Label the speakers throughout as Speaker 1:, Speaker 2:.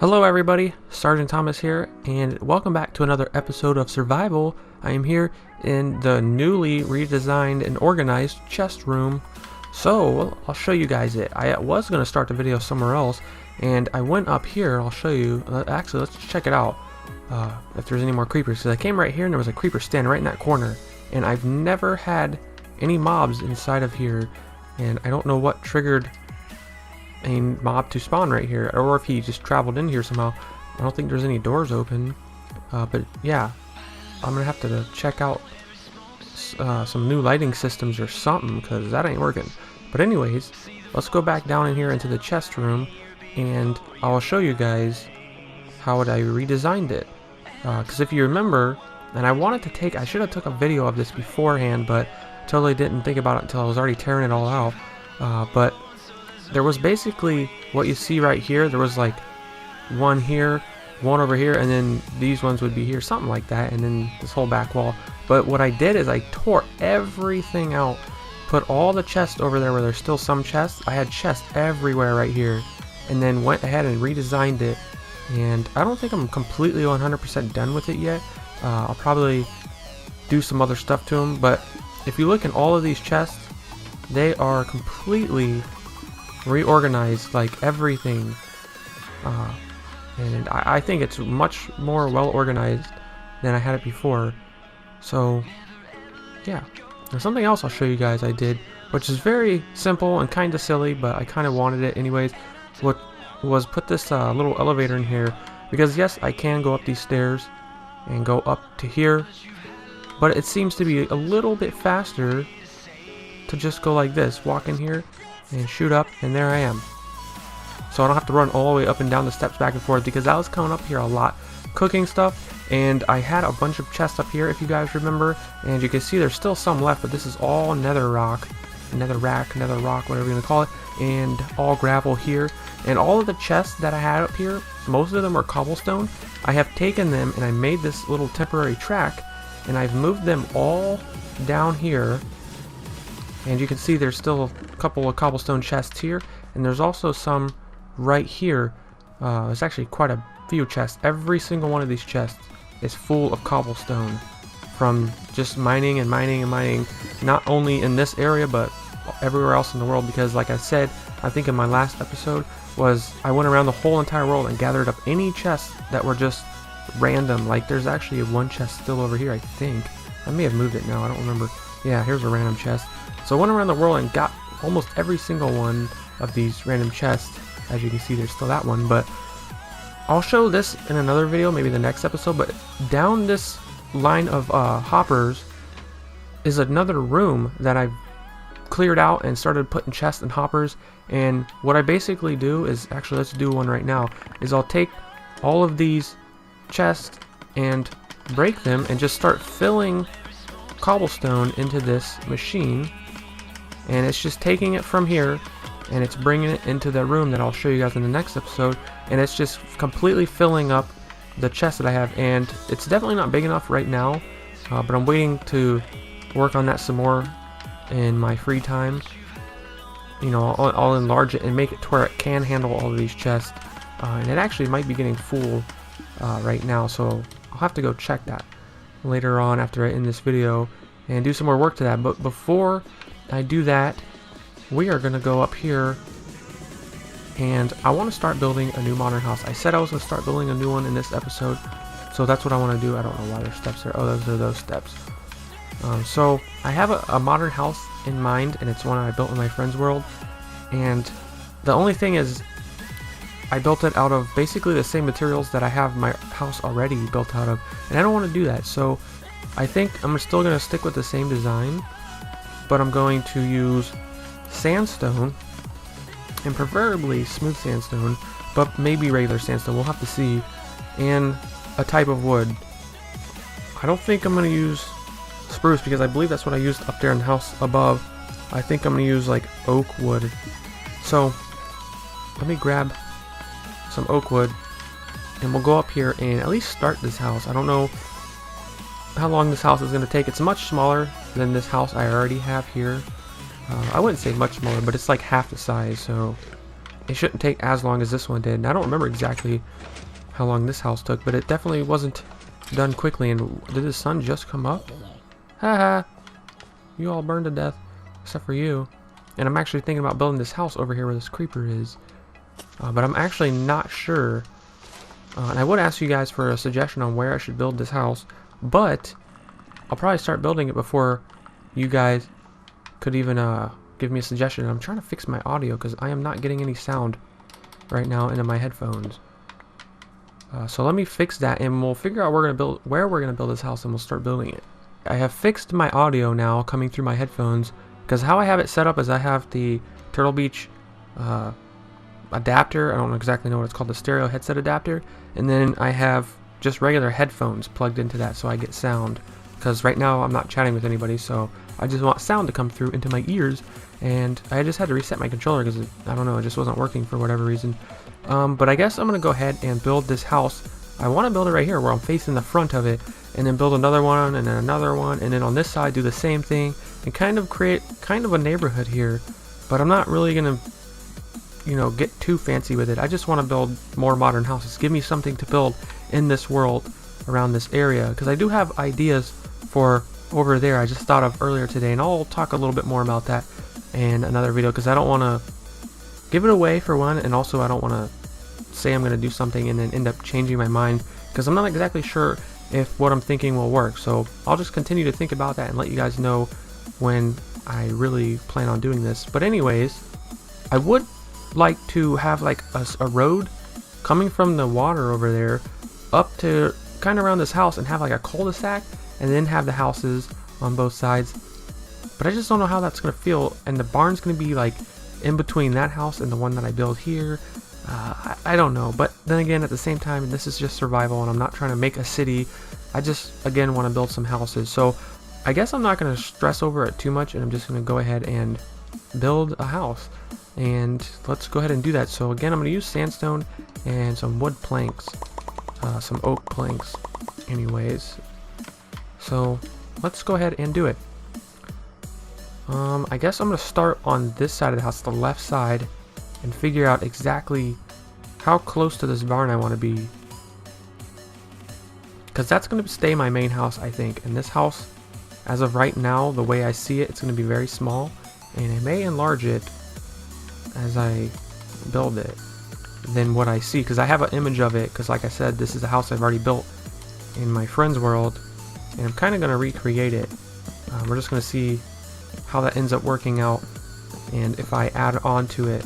Speaker 1: Hello everybody, Sergeant Thomas here, and welcome back to another episode of Survival. I am here in the newly redesigned and organized chest room. So, I'll show you guys it. I was going to start the video somewhere else, and I went up here. I'll show you. Actually, let's check it out, if there's any more creepers. Because I came right here and there was a creeper standing right in that corner, and I've never had any mobs inside of here, and I don't know what triggered a mob to spawn right here, or if he just traveled in here somehow. I don't think there's any doors open, but yeah, I'm gonna have to check out some new lighting systems or something, because that ain't working. But anyways, let's go back down in here into the chest room, and I'll show you guys how I redesigned it, because if you remember, and I should have took a video of this beforehand, but totally didn't think about it until I was already tearing it all out. But there was basically what you see right here. There was like one here, one over here, and then these ones would be here, something like that, and then this whole back wall. But what I did is I tore everything out, put all the chests over there where there's still some chests. I had chests everywhere right here, and then went ahead and redesigned it. And I don't think I'm completely 100% done with it yet. I'll probably do some other stuff to them, but if you look in all of these chests, they are completely reorganized, like everything, and I think it's much more well organized than I had it before. So yeah, there's something else I'll show you guys I did, which is very simple and kind of silly, but I kind of wanted it anyways. What was put this little elevator in here, because yes, I can go up these stairs and go up to here, but it seems to be a little bit faster to just go like this, walk in here and shoot up, and there I am. So I don't have to run all the way up and down the steps back and forth, because I was coming up here a lot cooking stuff, and I had a bunch of chests up here if you guys remember, and you can see there's still some left, but this is all nether rock, whatever you're gonna call it, and all gravel here. And all of the chests that I had up here, most of them are cobblestone. I have taken them and I made this little temporary track, and I've moved them all down here. And you can see there's still a couple of cobblestone chests here, and there's also some right here. There's actually quite a few chests. Every single one of these chests is full of cobblestone from just mining and mining and mining, not only in this area but everywhere else in the world, because like I said, I think in my last episode, was I went around the whole entire world and gathered up any chests that were just random. Like there's actually one chest still over here, I think. I may have moved it now, I don't remember. Yeah, here's a random chest. So I went around the world and got almost every single one of these random chests. As you can see, there's still that one, but I'll show this in another video, maybe the next episode. But down this line of hoppers is another room that I've cleared out and started putting chests and hoppers. And what I basically do is, actually let's do one right now, is I'll take all of these chests and break them and just start filling cobblestone into this machine. And it's just taking it from here and it's bringing it into the room that I'll show you guys in the next episode, and it's just completely filling up the chest that I have. And it's definitely not big enough right now, but I'm waiting to work on that some more in my free time. You know, I'll enlarge it and make it to where it can handle all of these chests, and it actually might be getting full right now, so I'll have to go check that later on after I end this video and do some more work to that. But before I do that, we are going to go up here, and I want to start building a new modern house. I said I was going to start building a new one in this episode, so that's what I want to do. I don't know why there's steps there. Oh, those are those steps. So I have a modern house in mind, and it's one I built in my friend's world. And the only thing is, I built it out of basically the same materials that I have my house already built out of, and I don't want to do that. So I think I'm still going to stick with the same design, but I'm going to use sandstone, and preferably smooth sandstone, but maybe regular sandstone, we'll have to see, and a type of wood. I don't think I'm going to use spruce, because I believe that's what I used up there in the house above. I think I'm going to use like oak wood. So let me grab some oak wood, and we'll go up here and at least start this house. I don't know how long this house is going to take. It's much smaller than this house I already have here. I wouldn't say much smaller, but it's like half the size, so it shouldn't take as long as this one did. And I don't remember exactly how long this house took, but it definitely wasn't done quickly. And did the sun just come up? Haha, you all burned to death except for you. And I'm actually thinking about building this house over here where this creeper is, but I'm actually not sure. And I would ask you guys for a suggestion on where I should build this house, but I'll probably start building it before you guys could even give me a suggestion. I'm trying to fix my audio because I am not getting any sound right now into my headphones. So let me fix that, and we'll figure out where we're gonna build this house, and we'll start building it. I have fixed my audio now coming through my headphones, because how I have it set up is I have the Turtle Beach adapter. I don't exactly know what it's called, the stereo headset adapter, and then I have just regular headphones plugged into that so I get sound, because right now I'm not chatting with anybody, so I just want sound to come through into my ears. And I just had to reset my controller because I don't know, it just wasn't working for whatever reason. But I guess I'm gonna go ahead and build this house. I want to build it right here where I'm facing the front of it, and then build another one, and then another one, and then on this side do the same thing, and kind of create kind of a neighborhood here. But I'm not really gonna, you know, get too fancy with it. I just want to build more modern houses. Give me something to build in this world around this area, because I do have ideas for over there I just thought of earlier today, and I'll talk a little bit more about that in another video, because I don't want to give it away for one, and also I don't want to say I'm going to do something and then end up changing my mind, because I'm not exactly sure if what I'm thinking will work. So I'll just continue to think about that and let you guys know when I really plan on doing this. But anyways, I would like to have like a road coming from the water over there up to kind of around this house, and have like a cul-de-sac, and then have the houses on both sides. But I just don't know how that's going to feel, and the barn's going to be like in between that house and the one that I build here. I don't know, but then again, at the same time, this is just survival, and I'm not trying to make a city. I just, again, want to build some houses. So I guess I'm not going to stress over it too much, and I'm just going to go ahead and build a house. And let's go ahead and do that. So again, I'm going to use sandstone and some wood planks, some oak planks anyways. So let's go ahead and do it. I guess I'm going to start on this side of the house, the left side, and figure out exactly how close to this barn I want to be, because that's going to stay my main house, I think. And this house, as of right now, the way I see it, it's going to be very small, and I may enlarge it as I build it than what I see, because I have an image of it, because like I said, this is a house I've already built in my friend's world, and I'm kind of going to recreate it. We're just going to see how that ends up working out, and if I add on to it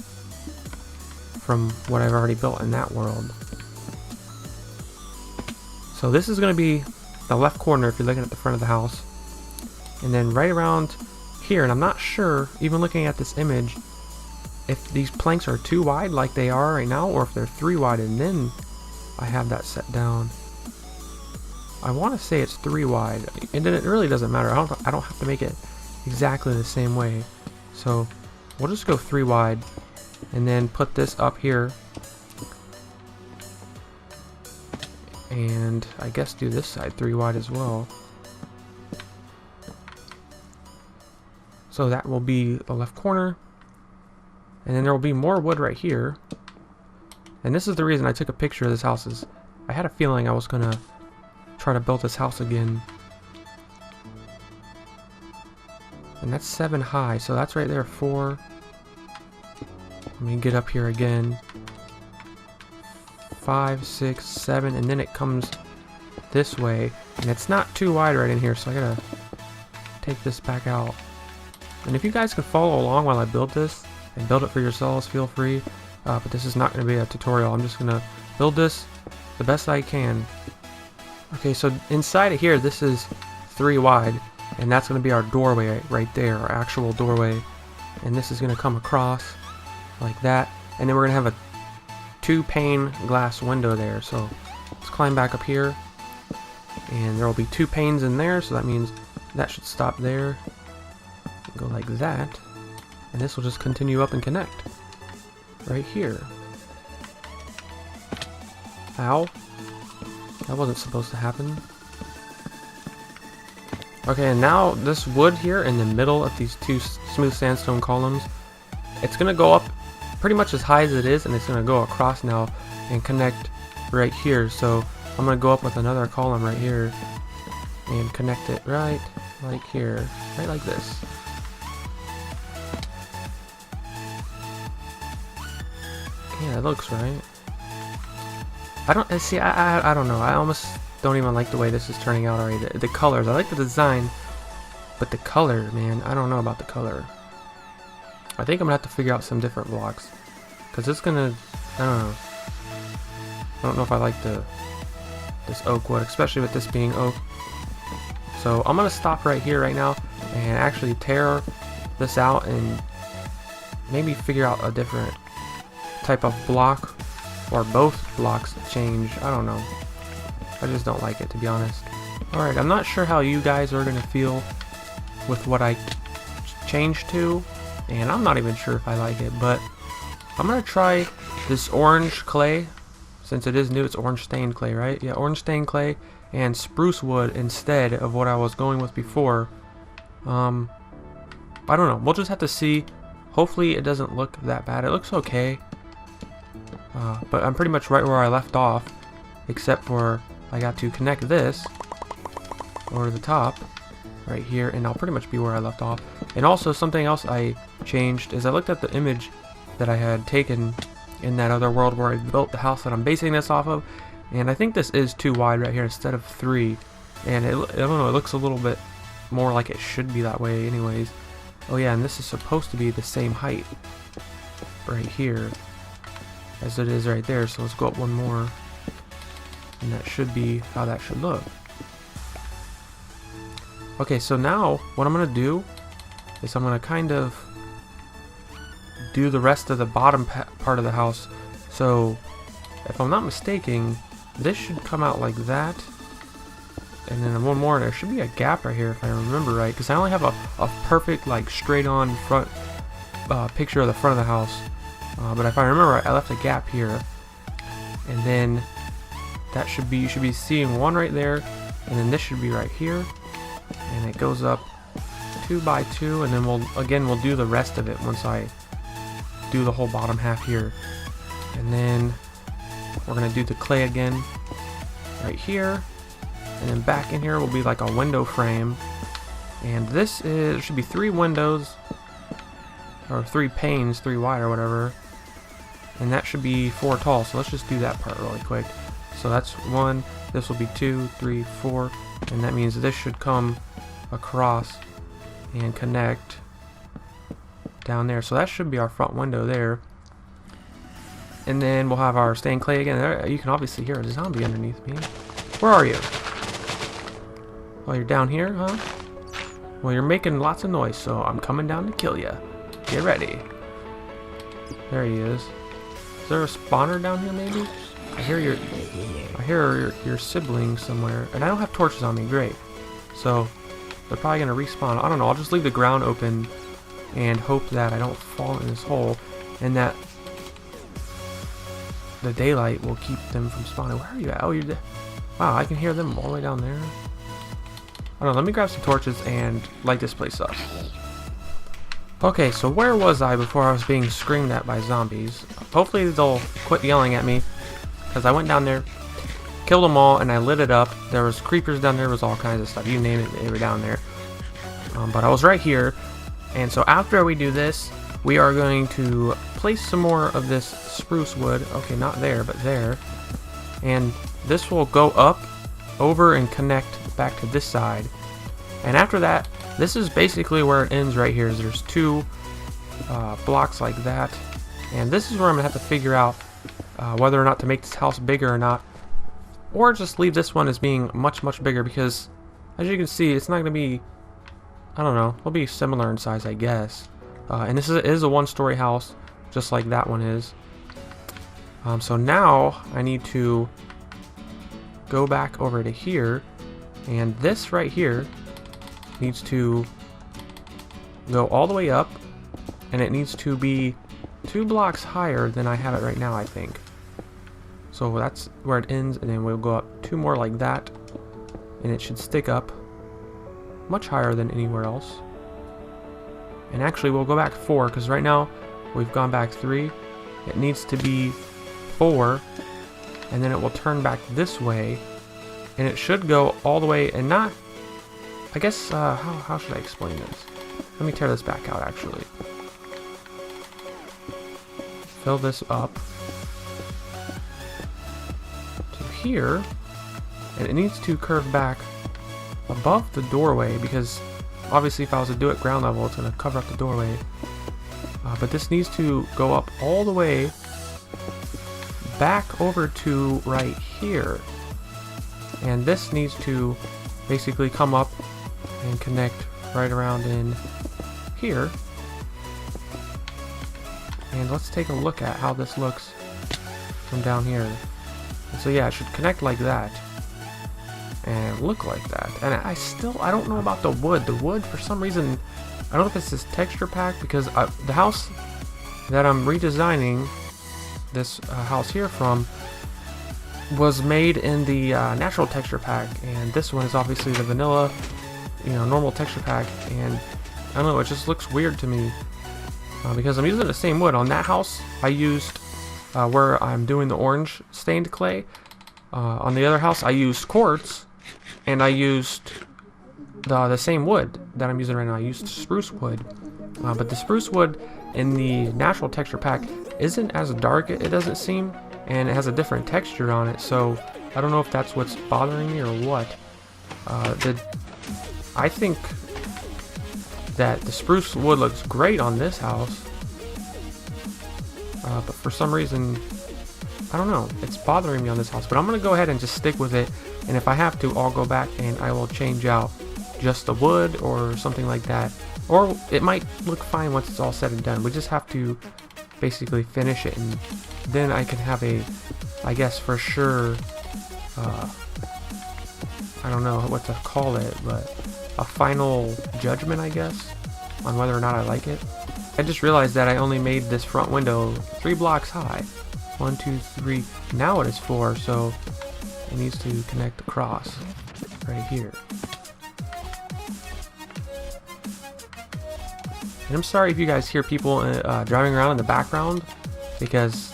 Speaker 1: from what I've already built in that world. So this is going to be the left corner if you're looking at the front of the house, and then right around here, and I'm not sure, even looking at this image, if these planks are too wide like they are right now, or if they're 3 wide, and then I have that set down. I want to say it's 3 wide, and then it really doesn't matter. I don't have to make it exactly the same way, so we'll just go 3 wide, and then put this up here, and I guess do this side 3 wide as well. So that will be the left corner, and then there will be more wood right here. And this is the reason I took a picture of this house, is I had a feeling I was gonna try to build this house again. And that's 7 high, so that's right there 4. Let me get up here again. 5, 6, 7, and then it comes this way, and it's not too wide right in here, so I gotta take this back out. And if you guys can follow along while I build this and build it for yourselves, feel free. But this is not going to be a tutorial. I'm just going to build this the best I can. Okay, so inside of here, this is 3 wide, and that's going to be our doorway right there, our actual doorway. And this is going to come across like that, and then we're going to have a 2-pane glass window there. So let's climb back up here, and there will be 2 panes in there, so that means that should stop there. Go like that, and this will just continue up and connect right here. Ow, that wasn't supposed to happen. Okay, and now this wood here in the middle of these 2 smooth sandstone columns, it's gonna go up pretty much as high as it is, and it's going to go across now and connect right here. So I'm going to go up with another column right here and connect it right like here, right like this. Yeah, that looks right. I don't see. I don't know. I almost don't even like the way this is turning out already. The colors. I like the design, but the color, man. I don't know about the color. I think I'm gonna have to figure out some different blocks, cause it's gonna. I don't know. I don't know if I like this oak wood, especially with this being oak. So I'm gonna stop right here right now and actually tear this out and maybe figure out a different type of block, or both blocks change. I don't know. I just don't like it, to be honest. Alright, I'm not sure how you guys are gonna feel with what I changed to, and I'm not even sure if I like it, but I'm gonna try this orange clay. Since it is new, it's orange stained clay, right? Yeah, orange stained clay and spruce wood instead of what I was going with before. I don't know. We'll just have to see. Hopefully it doesn't look that bad. It looks okay. But I'm pretty much right where I left off, except for I got to connect this over the top right here, and I'll pretty much be where I left off. And also something else I changed is I looked at the image that I had taken in that other world where I built the house that I'm basing this off of, and I think this is too wide right here instead of 3, and I don't know, it looks a little bit more like it should be that way anyways. Oh yeah, and this is supposed to be the same height right here as it is right there, so let's go up one more, and that should be how that should look. Okay, so now what I'm gonna do is I'm gonna kind of do the rest of the bottom part of the house. So if I'm not mistaken, this should come out like that, and then one more. There should be a gap right here if I remember right, because I only have a perfect like straight on front picture of the front of the house. But if I remember right, I left a gap here, and then that should be, you should be seeing one right there, and then this should be right here, and it goes up 2 by 2, and then we'll do the rest of it once I do the whole bottom half here. And then we're gonna do the clay again right here, and then back in here will be like a window frame, and this is, should be 3 windows, or 3 panes, 3 wide or whatever, and that should be 4 tall. So let's just do that part really quick. So that's 1, this will be 2, 3, 4, and that means this should come across and connect down there. So that should be our front window there, and then we'll have our stained clay again. There, you can obviously hear a zombie underneath me. Where are you? Oh, you're down here, huh? Well, you're making lots of noise, so I'm coming down to kill you. Get ready. There he is. Is there a spawner down here maybe? I hear your sibling somewhere, and I don't have torches on me. Great. So they're probably gonna respawn. I don't know. I'll just leave the ground open and hope that I don't fall in this hole, and that the daylight will keep them from spawning. Where are you at? Oh, you're there. Wow, I can hear them all the way down there. I don't know. Let me grab some torches and light this place up. Okay, so where was I before I was being screamed at by zombies? Hopefully they'll quit yelling at me, because I went down there, killed them all, and I lit it up. There was creepers down there, was all kinds of stuff. You name it, they were down there. But I was right here, and so after we do this, we are going to place some more of this spruce wood. Okay, not there, but there. And this will go up, over, and connect back to this side. And after that, this is basically where it ends right here. There's 2 blocks like that, and this is where I'm gonna have to figure out whether or not to make this house bigger or not, or just leave this one as being much bigger, because as you can see, it's not gonna be, I don't know, it'll be similar in size, I guess. And this is a 1-story house, just like that one is. So now I need to go back over to here, and this right here needs to go all the way up, and it needs to be 2 blocks higher than I have it right now, I think. So that's where it ends, and then we'll go up 2 more like that, and it should stick up much higher than anywhere else. And actually we'll go back 4, because right now we've gone back 3, it needs to be 4, and then it will turn back this way, and it should go all the way, and not, I guess, how should I explain this? Let me tear this back out, actually. Fill this up to here, and it needs to curve back above the doorway, because obviously if I was to do it ground level, it's going to cover up the doorway. But this needs to go up all the way back over to right here. And this needs to basically come up and connect right around in here. And let's take a look at how this looks from down here. And so yeah, it should connect like that and look like that. And I don't know about the wood. The wood, for some reason, I don't know if it's this texture pack, because the house that I'm redesigning this house here from was made in the natural texture pack, and this one is obviously the vanilla, normal texture pack. And I don't know, it just looks weird to me because I'm using the same wood. On that house, I used where I'm doing the orange stained clay. On the other house, I used quartz, and I used the same wood that I'm using right now. I used spruce wood, but the spruce wood in the natural texture pack isn't as dark, it doesn't seem, and it has a different texture on it, so I don't know if that's what's bothering me or what. I think that the spruce wood looks great on this house, but for some reason, I don't know, it's bothering me on this house. But I'm going to go ahead and just stick with it, and if I have to, I'll go back and I will change out just the wood or something like that. Or it might look fine once it's all said and done. We just have to basically finish it, and then I can have a, I guess for sure, I don't know what to call it, but a final judgment, I guess, on whether or not I like it. I just realized that I only made this front window 3 blocks high. 1, 2, 3. Now it is 4, so it needs to connect across right here. And I'm sorry if you guys hear people driving around in the background, because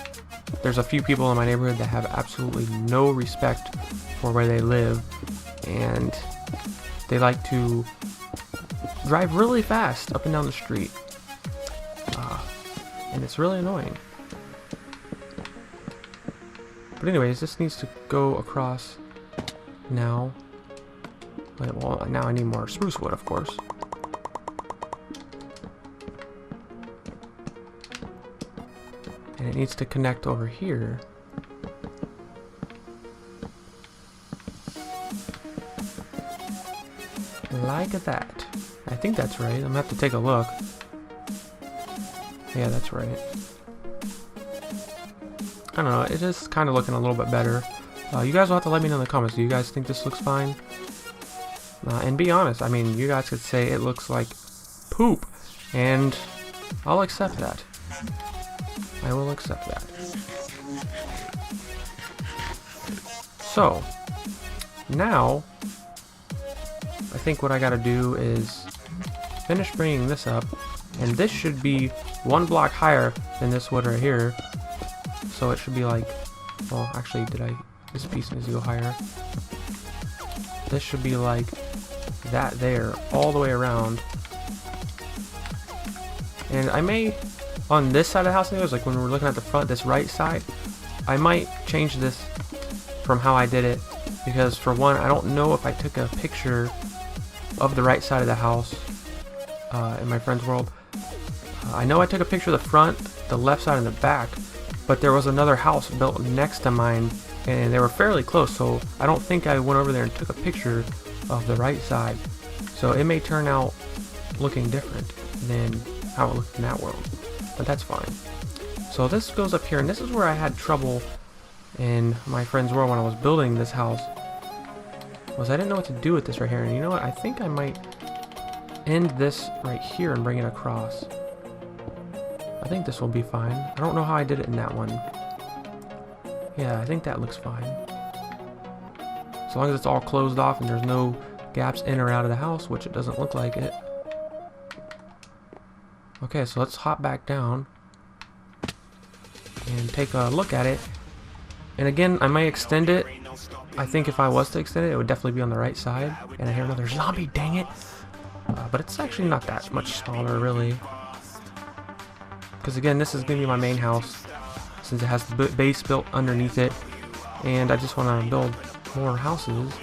Speaker 1: there's a few people in my neighborhood that have absolutely no respect for where they live, and they like to drive really fast up and down the street, and it's really annoying. But anyways, this needs to go across now. Well, now I need more spruce wood, of course. And it needs to connect over here. Like that. I think that's right. I'm gonna have to take a look. Yeah, that's right. I don't know, it is kind of looking a little bit better. You guys will have to let me know in the comments. Do you guys think this looks fine? And be honest, I mean, you guys could say it looks like poop, and I'll accept that. I will accept that. So, now, I think what I gotta do is finish bringing this up, and this should be 1 block higher than this wood right here. So it should be like, well, actually, this piece needs to go higher. This should be like that there, all the way around. And I may, on this side of the house, anyways, like when we're looking at the front, this right side, I might change this from how I did it, because for one, I don't know if I took a picture of the right side of the house in my friend's world. I know I took a picture of the front, the left side, and the back, but there was another house built next to mine, and they were fairly close, so I don't think I went over there and took a picture of the right side. So it may turn out looking different than how it looked in that world, but that's fine. So this goes up here, and this is where I had trouble in my friend's world when I was building this house, was I didn't know what to do with this right here. And you know what, I think I might end this right here and bring it across. I think this will be fine. I don't know how I did it in that one. Yeah, I think that looks fine. As long as it's all closed off and there's no gaps in or out of the house, which it doesn't look like it. Okay, so let's hop back down. and take a look at it. And again, I might extend it. I think if I was to extend it, it would definitely be on the right side. And I hear another zombie, dang it. But it's actually not that much smaller, really. Because again, this is going to be my main house, since it has the base built underneath it. And I just want to build more houses.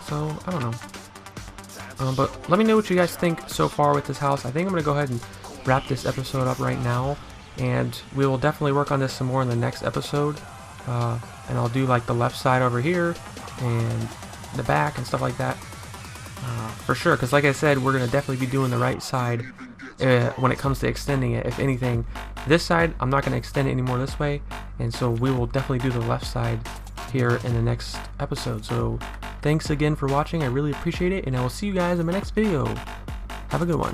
Speaker 1: So, I don't know. But let me know what you guys think so far with this house. I think I'm going to go ahead and wrap this episode up right now. And we will definitely work on this some more in the next episode. And I'll do like the left side over here and the back and stuff like that. For sure, because like I said, we're going to definitely be doing the right side when it comes to extending it. If anything, this side, I'm not going to extend it anymore this way. And so we will definitely do the left side here in the next episode. So thanks again for watching. I really appreciate it. And I will see you guys in my next video. Have a good one.